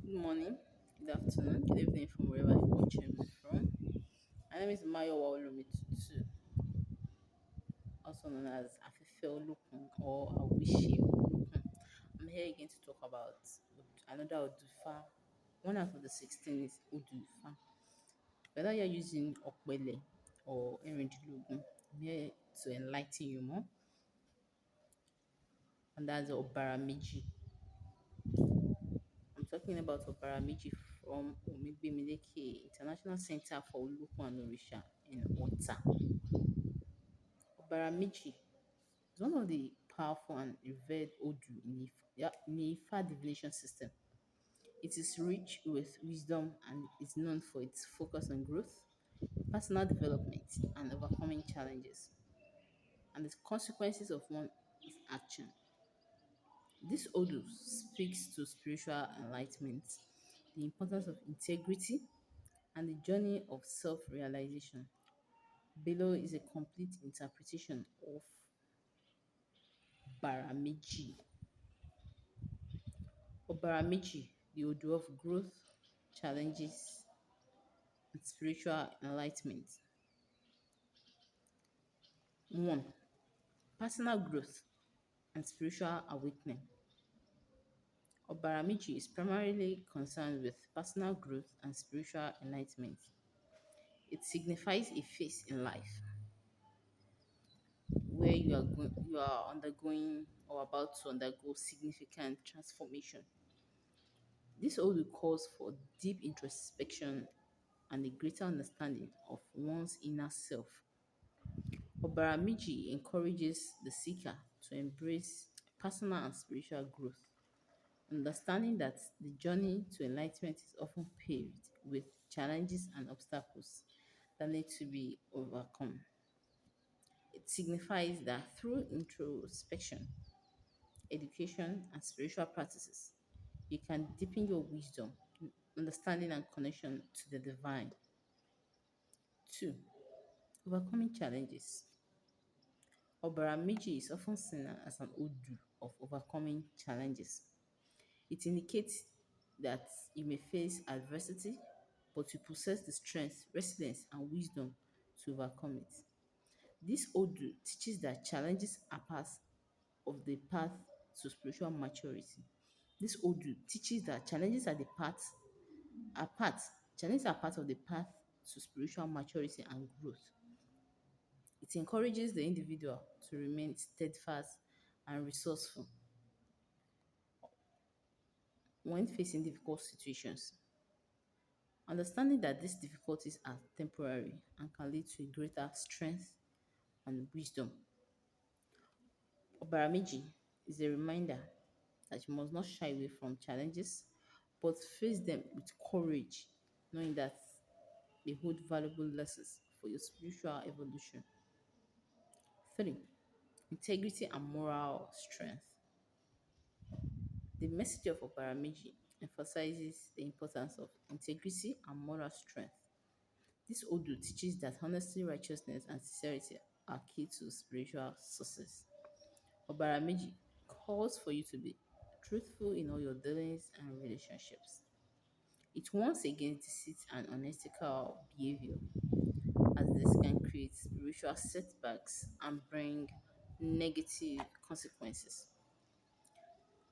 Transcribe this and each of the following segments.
Good morning, good afternoon, good evening from wherever you're watching me from. My name is Mayo Waolumitu, also known as Afefe Olukun or Awishi Olukun. I'm here again to talk about another Odufa. One out of the 16 is Odufa. Whether you're using Okbele or Erindilogun, I'm here to enlighten you more. And that's Obara Meji. I'm talking about Obara Meji from Omigbemileke International Center for Olukun and Orisha in Ota. Obaramiji is one of the powerful and revered Odu in the Ifa divination system. It is rich with wisdom and is known for its focus on growth, personal development, and overcoming challenges, and the consequences of one's action. This Odu speaks to spiritual enlightenment, the importance of integrity, and the journey of self realization. Below is a complete interpretation of Baramiji. Obaramiji, the Odu of growth, challenges, and spiritual enlightenment. 1. Personal growth and spiritual awakening. Obaramiji is primarily concerned with personal growth and spiritual enlightenment. It signifies a phase in life where you are undergoing or about to undergo significant transformation. This Odu calls for deep introspection and a greater understanding of one's inner self. Obaramiji encourages the seeker to embrace personal and spiritual growth, understanding that the journey to enlightenment is often paved with challenges and obstacles that need to be overcome. It signifies that through introspection, education, and spiritual practices, you can deepen your wisdom, understanding, and connection to the divine. 2. Overcoming challenges. Obaramiji is often seen as an Odu of overcoming challenges. It indicates that you may face adversity, but you possess the strength, resilience, and wisdom to overcome it. This Odu teaches that challenges are part of the path to spiritual maturity. This Odu teaches that are part challenges are part of the path to spiritual maturity and growth. It encourages the individual to remain steadfast and resourceful when facing difficult situations. Understanding that these difficulties are temporary and can lead to greater strength and wisdom. Obaramiji is a reminder that you must not shy away from challenges, but face them with courage, knowing that they hold valuable lessons for your spiritual evolution. 3. Integrity and moral strength. The message of Obaramiji emphasizes the importance of integrity and moral strength. This Odu teaches that honesty, righteousness, and sincerity are key to spiritual success. Obaramiji calls for you to be truthful in all your dealings and relationships. It warns against deceit and unethical behavior, as this can create spiritual setbacks and bring negative consequences.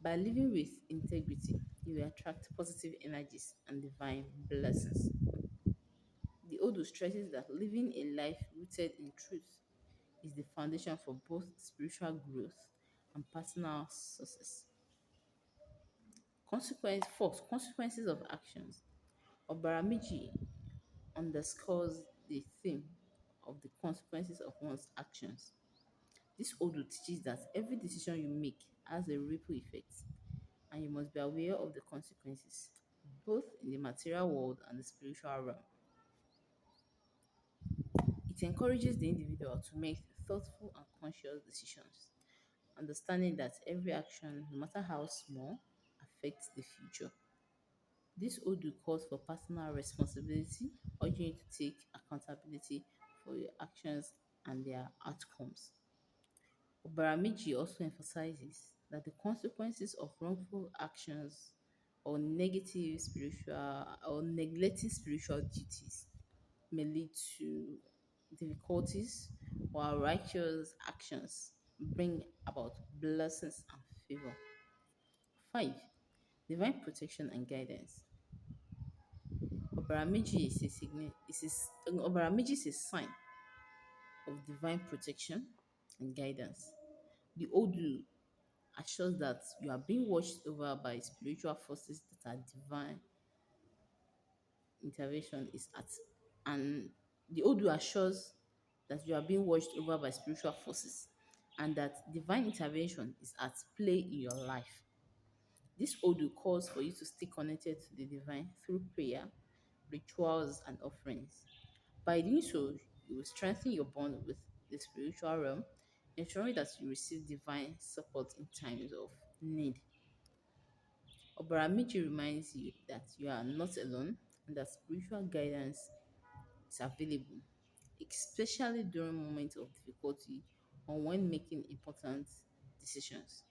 By living with integrity, you will attract positive energies and divine blessings. The Odu stresses that living a life rooted in truth is the foundation for both spiritual growth and personal success. Consequences of actions. Obaramiji underscores the theme of the consequences of one's actions. This Odu teaches that every decision you make has a ripple effect, and you must be aware of the consequences, both in the material world and the spiritual realm. It encourages the individual to make thoughtful and conscious decisions, understanding that every action, no matter how small, affects the future. This Odu calls for personal responsibility, urging you to take accountability for your actions and their outcomes. Obaramiji also emphasizes that the consequences of wrongful actions or negative spiritual or neglecting spiritual duties may lead to difficulties, while righteous actions bring about blessings and favor. 5. Divine protection and guidance. Obara Meji is a sign of divine protection and guidance. The Odu assures that you are being watched over by spiritual forces that are divine intervention is at. And the Odu assures that you are being watched over by spiritual forces and that divine intervention is at play in your life. This Odu calls for you to stay connected to the divine through prayer, rituals, and offerings. By doing so, you will strengthen your bond with the spiritual realm, ensuring that you receive divine support in times of need. Obaramiji reminds you that you are not alone and that spiritual guidance is available, especially during moments of difficulty or when making important decisions.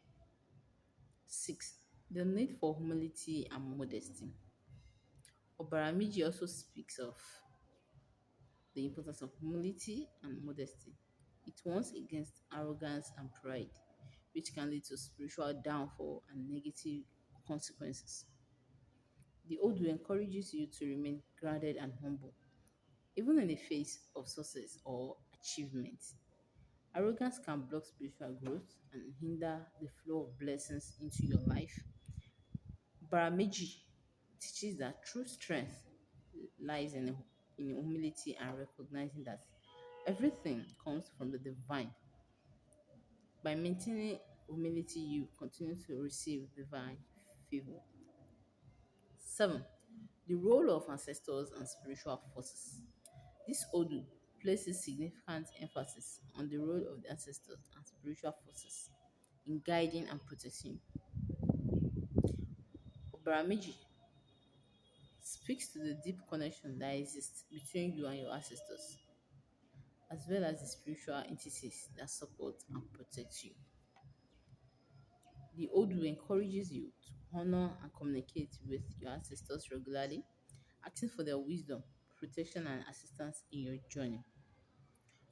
6. The need for humility and modesty. Obaramiji also speaks of the importance of humility and modesty. It warns against arrogance and pride, which can lead to spiritual downfall and negative consequences. The Odu encourages you to remain grounded and humble, even in the face of success or achievement. Arrogance can block spiritual growth and hinder the flow of blessings into your life. Barameji teaches that true strength lies in humility and recognizing that everything comes from the divine. By maintaining humility, you continue to receive divine favor. 7. The role of ancestors and spiritual forces. This Odu places significant emphasis on the role of the ancestors and spiritual forces in guiding and protecting you. Obaramiji speaks to the deep connection that exists between you and your ancestors, as well as the spiritual entities that support and protect you. The Odu encourages you to honor and communicate with your ancestors regularly, asking for their wisdom, protection, and assistance in your journey.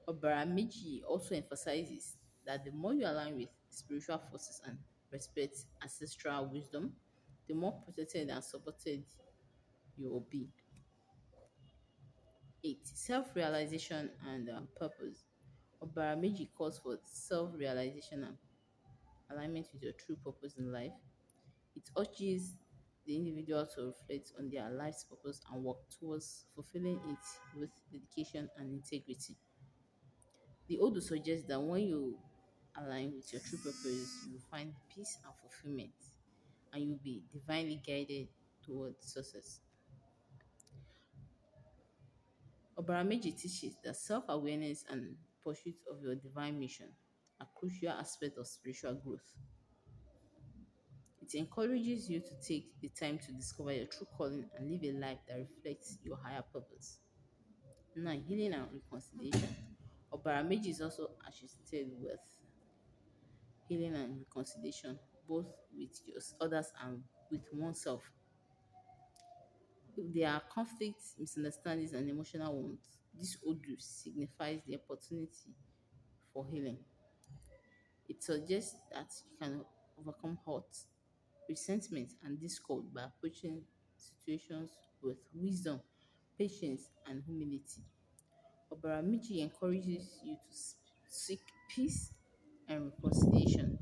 Obaramiji also emphasizes that the more you align with spiritual forces and respect ancestral wisdom, the more protected and supported you will be. 8. Self realization and purpose. Obaramiji calls for self realization and alignment with your true purpose in life. It urges the individual to reflect on their life's purpose and work towards fulfilling it with dedication and integrity. The Odu suggests that when you align with your true purpose, you will find peace and fulfillment, and you'll be divinely guided towards success. Obarameji teaches that self awareness and pursuit of your divine mission are crucial aspects of spiritual growth. It encourages you to take the time to discover your true calling and live a life that reflects your higher purpose. 9. Healing and reconciliation. Obarameji is also associated with healing and reconciliation, both with others and with oneself. If there are conflicts, misunderstandings, and emotional wounds, this Odu signifies the opportunity for healing. It suggests that you can overcome hurt, resentment, and discord by approaching situations with wisdom, patience, and humility. Obaramiji encourages you to seek peace and reconciliation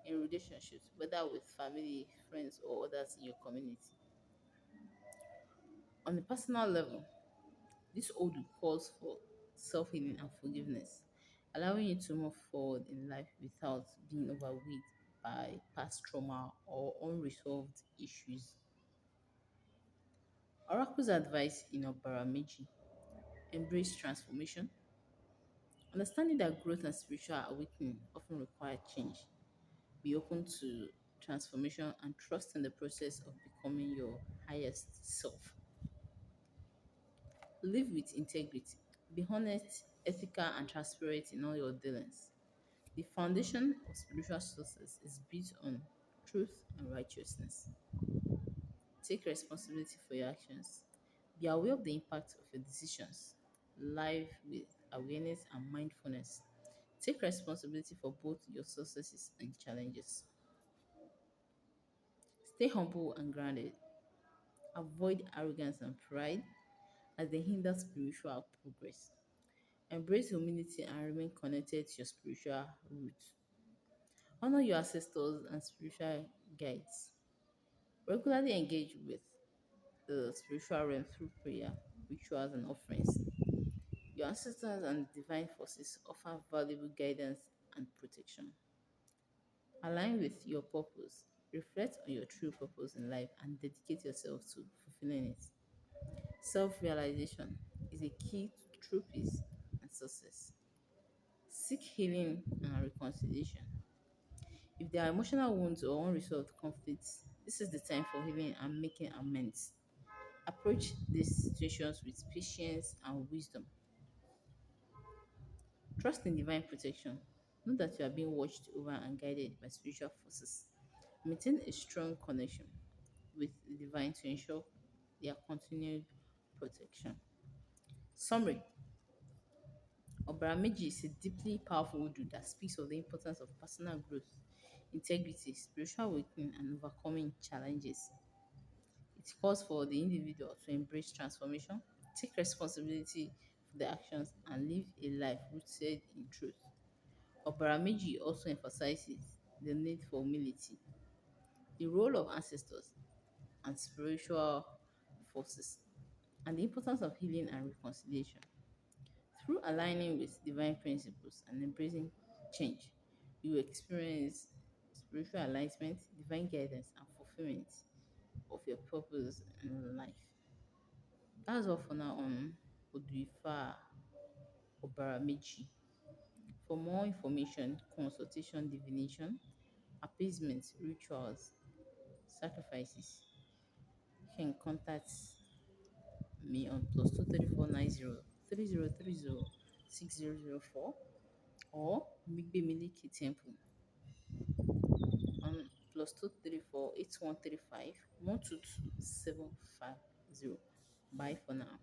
in relationships, whether with family, friends, or others in your community. On a personal level, this Odu calls for self healing and forgiveness, allowing you to move forward in life without being overwhelmed by past trauma or unresolved issues. Oracle's advice in Obaramiji: embrace transformation, understanding that growth and spiritual awakening often require change. Be open to transformation and trust in the process of becoming your highest self. Live with integrity. Be honest, ethical, and transparent in all your dealings. The foundation of spiritual success is built on truth and righteousness. Take responsibility for your actions. Be aware of the impact of your decisions. Live with awareness and mindfulness. Take responsibility for both your successes and challenges. Stay humble and grounded. Avoid arrogance and pride as they hinder spiritual progress. Embrace humility and remain connected to your spiritual roots. Honor your ancestors and spiritual guides. Regularly engage with the spiritual realm through prayer, rituals, and offerings. Your ancestors and divine forces offer valuable guidance and protection. Align with your purpose. Reflect on your true purpose in life and dedicate yourself to fulfilling it. Self realization is a key to true peace and success. Seek healing and reconciliation. If there are emotional wounds or unresolved conflicts, this is the time for healing and making amends. Approach these situations with patience and wisdom. Trust in divine protection. Know that you are being watched over and guided by spiritual forces. Maintain a strong connection with the divine to ensure their continued protection. Summary: Obara Meji is a deeply powerful Udu that speaks of the importance of personal growth, integrity, spiritual awakening, and overcoming challenges. It calls for the individual to embrace transformation, take responsibility for their actions, and live a life rooted in truth. Obara Meji also emphasizes the need for humility, the role of ancestors and spiritual forces, and the importance of healing and reconciliation. Through aligning with divine principles and embracing change, you will experience spiritual enlightenment, divine guidance, and fulfillment of your purpose in life. That's all for now on Oduifa Obarameji. For more information, consultation, divination, appeasement, rituals, sacrifices, you can contact me on +23490 3030 6004 or Migbe Miliki Temple on +234 8135 122750. Bye for now.